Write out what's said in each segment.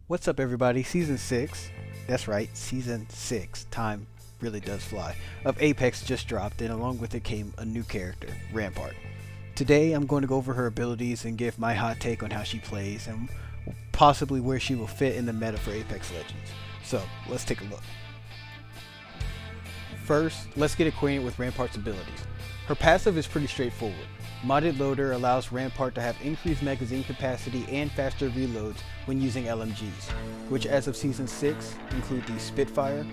What's up, everybody? Season 6, that's right, Season 6, time really does fly, of Apex just dropped, and along with it came a new character, Rampart. Today, I'm going to go over her abilities and give my hot take on how she plays, and possibly where she will fit in the meta for Apex Legends. So, let's take a look. First, let's get acquainted with Rampart's abilities. Her passive is pretty straightforward. Modded Loader allows Rampart to have increased magazine capacity and faster reloads when using LMGs, which as of Season 6 include the Spitfire,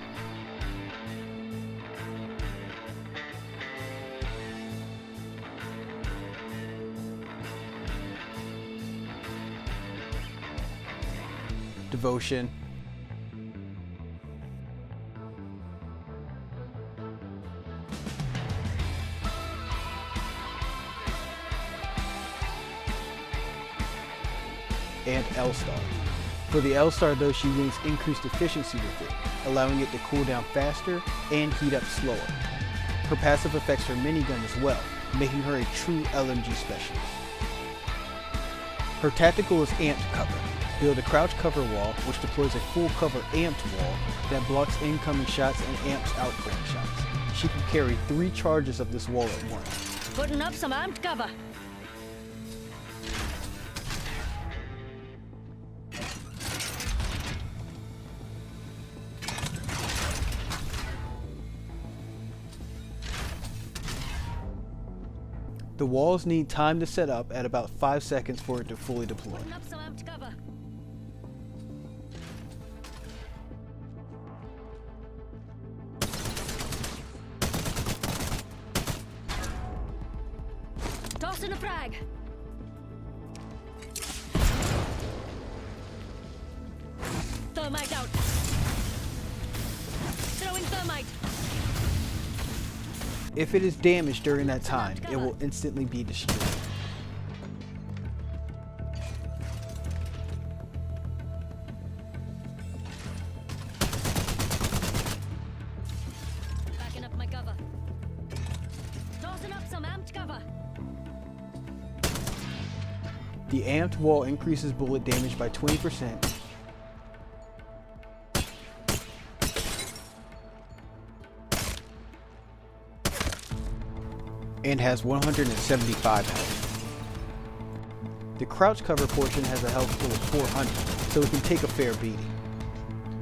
Devotion, and L-Star. For the L-Star though, she gains increased efficiency with it, allowing it to cool down faster and heat up slower. Her passive affects her minigun as well, making her a true LMG specialist. Her tactical is Amped Cover. Build a crouch cover wall, which deploys a full cover amped wall that blocks incoming shots and amps outgoing shots. She can carry 3 charges of this wall at once. Putting up some amped cover. The walls need time to set up at about 5 seconds for it to fully deploy. Putting up some amped cover. Tossing a frag. Thermite out. Throwing thermite. If it is damaged during that time, it will instantly be destroyed. Backing up my cover. Tossing up some amped cover. The amped wall increases bullet damage by 20%. And has 175 health. The crouch cover portion has a health pool of 400, so it can take a fair beating.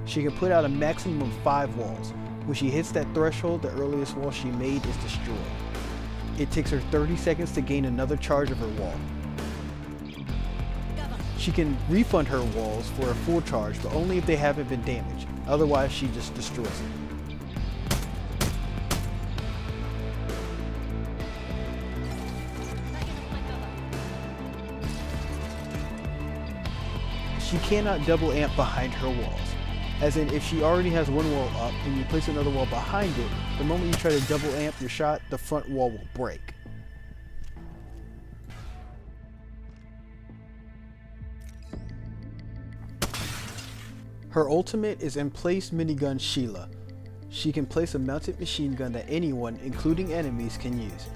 She can put out a maximum of 5 walls. When she hits that threshold, the earliest wall she made is destroyed. It takes her 30 seconds to gain another charge of her wall. She can refund her walls for a full charge, but only if they haven't been damaged. Otherwise, she just destroys it. She cannot double amp behind her walls. As in, if she already has one wall up and you place another wall behind it, the moment you try to double amp your shot, the front wall will break. Her ultimate is in place minigun Sheila. She can place a mounted machine gun that anyone, including enemies, can use.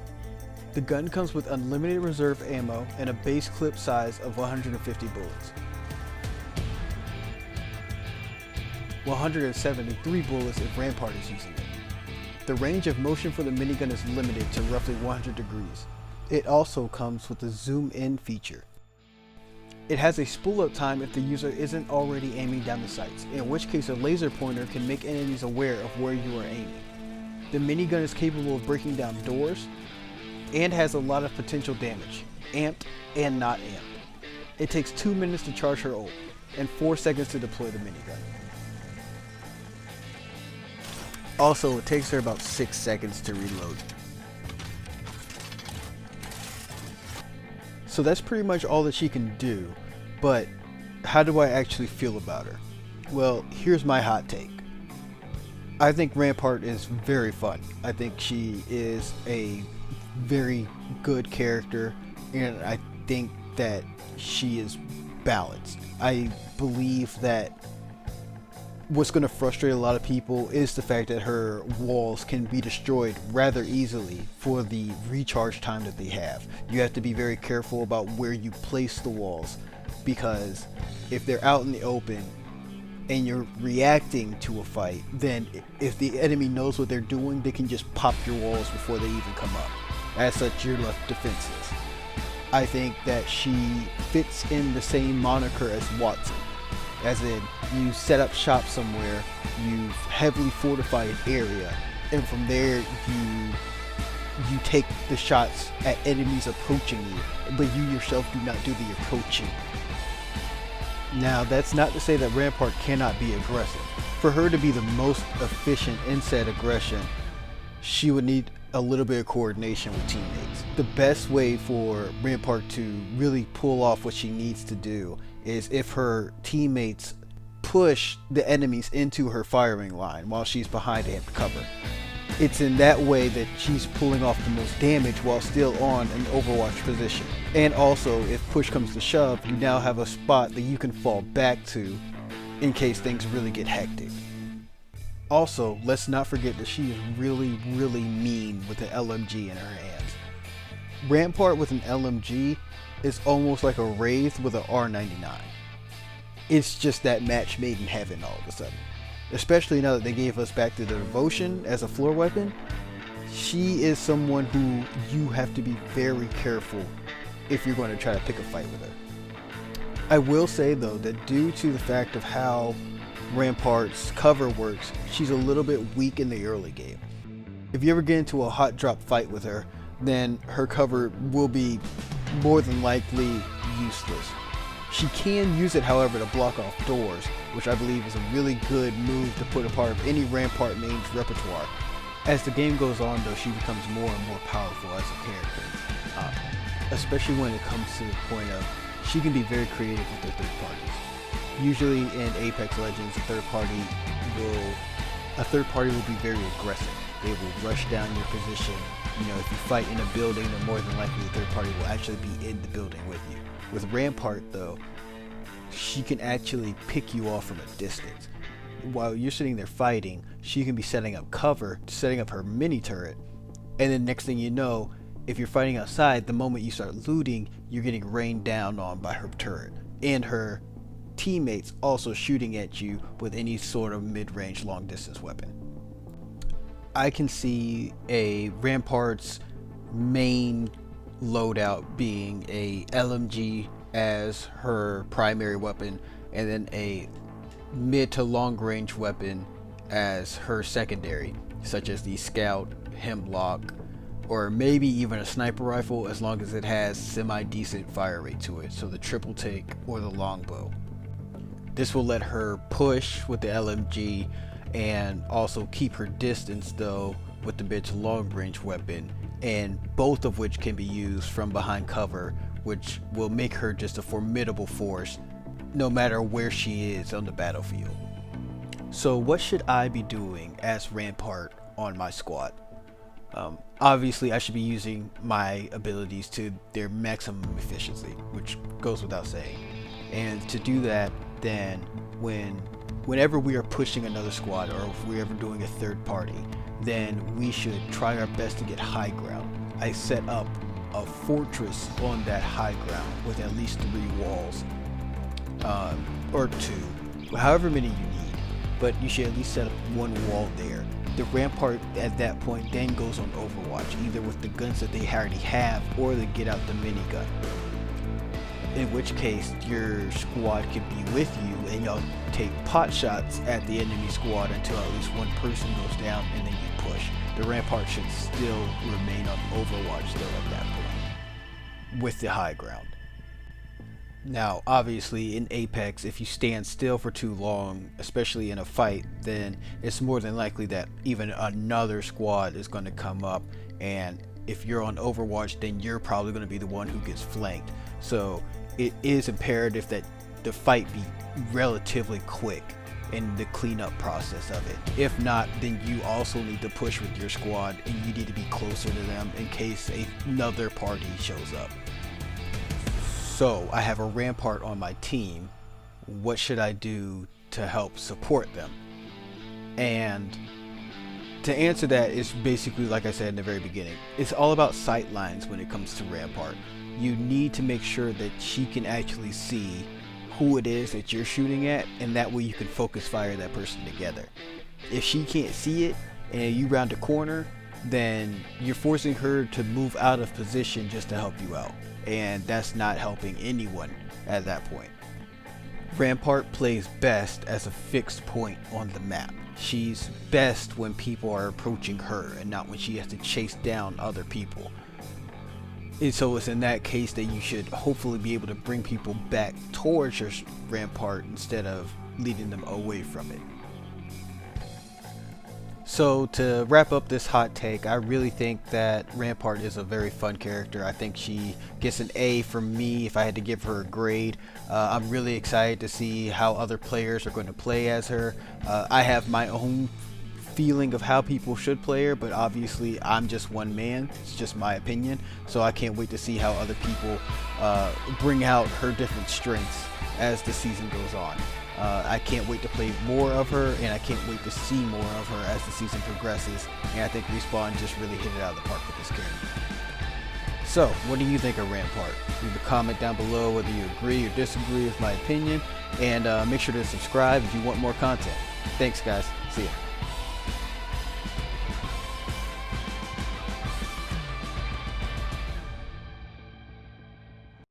The gun comes with unlimited reserve ammo and a base clip size of 150 bullets. 173 bullets if Rampart is using it. The range of motion for the minigun is limited to roughly 100 degrees. It also comes with a zoom in feature. It has a spool up time if the user isn't already aiming down the sights, in which case a laser pointer can make enemies aware of where you are aiming. The minigun is capable of breaking down doors and has a lot of potential damage, amped and not amped. It takes 2 minutes to charge her ult and 4 seconds to deploy the minigun. Also, it takes her about 6 seconds to reload. So that's pretty much all that she can do, but how do I actually feel about her? Well, here's my hot take. I think Rampart is very fun. I think she is a very good character, and I think that she is balanced. I believe that what's going to frustrate a lot of people is the fact that her walls can be destroyed rather easily for the recharge time that they have. You have to be very careful about where you place the walls, because if they're out in the open, and you're reacting to a fight, then if the enemy knows what they're doing, they can just pop your walls before they even come up. As such, you're left defenseless. I think that she fits in the same moniker as Watson, as in you set up shop somewhere, you heavily fortify an area, and from there you take the shots at enemies approaching you, but you yourself do not do the approaching. Now, that's not to say that Rampart cannot be aggressive. For her to be the most efficient in said aggression, she would need a little bit of coordination with teammates. The best way for Rampart to really pull off what she needs to do is if her teammates push the enemies into her firing line while she's behind amp cover. It's in that way that she's pulling off the most damage while still on an Overwatch position. And also, if push comes to shove, you now have a spot that you can fall back to in case things really get hectic. Also, let's not forget that she is really, really mean with an LMG in her hands. Rampart with an LMG is almost like a Wraith with an R99. It's just that match made in heaven all of a sudden. Especially now that they gave us back to the Devotion as a floor weapon. She is someone who you have to be very careful if you're going to try to pick a fight with her. I will say though that due to the fact of how Rampart's cover works, she's a little bit weak in the early game. If you ever get into a hot drop fight with her, then her cover will be more than likely useless. She can use it, however, to block off doors, which I believe is a really good move to put a part of any Rampart main's repertoire. As the game goes on, though, she becomes more and more powerful as a character, especially when it comes to the point of she can be very creative with her third parties. Usually in Apex Legends, a third party will be very aggressive. They will rush down your position. You know, if you fight in a building, then more than likely the third party will actually be in the building with you. With Rampart though, she can actually pick you off from a distance. While you're sitting there fighting, she can be setting up cover, setting up her mini turret, and then next thing you know, if you're fighting outside, the moment you start looting, you're getting rained down on by her turret, and her teammates also shooting at you with any sort of mid-range long distance weapon. I can see a Rampart's main loadout being a LMG as her primary weapon, and then a mid to long range weapon as her secondary, such as the Scout, Hemlock, or maybe even a sniper rifle, as long as it has semi-decent fire rate to it, so the triple take or the longbow. This will let her push with the LMG and also keep her distance though with the mid to long range weapon, and both of which can be used from behind cover, which will make her just a formidable force no matter where she is on the battlefield. So what should I be doing as Rampart on my squad? Obviously I should be using my abilities to their maximum efficiency, which goes without saying. And to do that, then whenever we are pushing another squad, or if we're ever doing a third party, then we should try our best to get high ground. I set up a fortress on that high ground with at least 3 walls, or 2, however many you need, but you should at least set up 1 wall there. The Rampart at that point then goes on Overwatch, either with the guns that they already have, or they get out the minigun. In which case, your squad can be with you, and y'all take pot shots at the enemy squad until at least one person goes down, and then you push. The Rampart should still remain on Overwatch still at that point, with the high ground. Now, obviously, in Apex, if you stand still for too long, especially in a fight, then it's more than likely that even another squad is going to come up, and if you're on Overwatch, then you're probably going to be the one who gets flanked. So it is imperative that the fight be relatively quick in the cleanup process of it. If not, then you also need to push with your squad, and you need to be closer to them in case another party shows up. So I have a Rampart on my team. What should I do to help support them? And to answer that is basically, like I said in the very beginning, it's all about sight lines when it comes to Rampart. You need to make sure that she can actually see who it is that you're shooting at, and that way you can focus fire that person together. If she can't see it and you round a corner, then you're forcing her to move out of position just to help you out, and that's not helping anyone at that point. Rampart plays best as a fixed point on the map. She's best when people are approaching her and not when she has to chase down other people. And so it's in that case that you should hopefully be able to bring people back towards your Rampart instead of leading them away from it. So to wrap up this hot take, I really think that Rampart is a very fun character. I think she gets an A from me if I had to give her a grade. I'm really excited to see how other players are going to play as her. I have my own feeling of how people should play her, but obviously I'm just one man. It's just my opinion. So I can't wait to see how other people bring out her different strengths as the season goes on. I can't wait to play more of her, and I can't wait to see more of her as the season progresses, and I think Respawn just really hit it out of the park with this character. So, what do you think of Rampart? Leave a comment down below whether you agree or disagree with my opinion, and make sure to subscribe if you want more content. Thanks guys, see ya.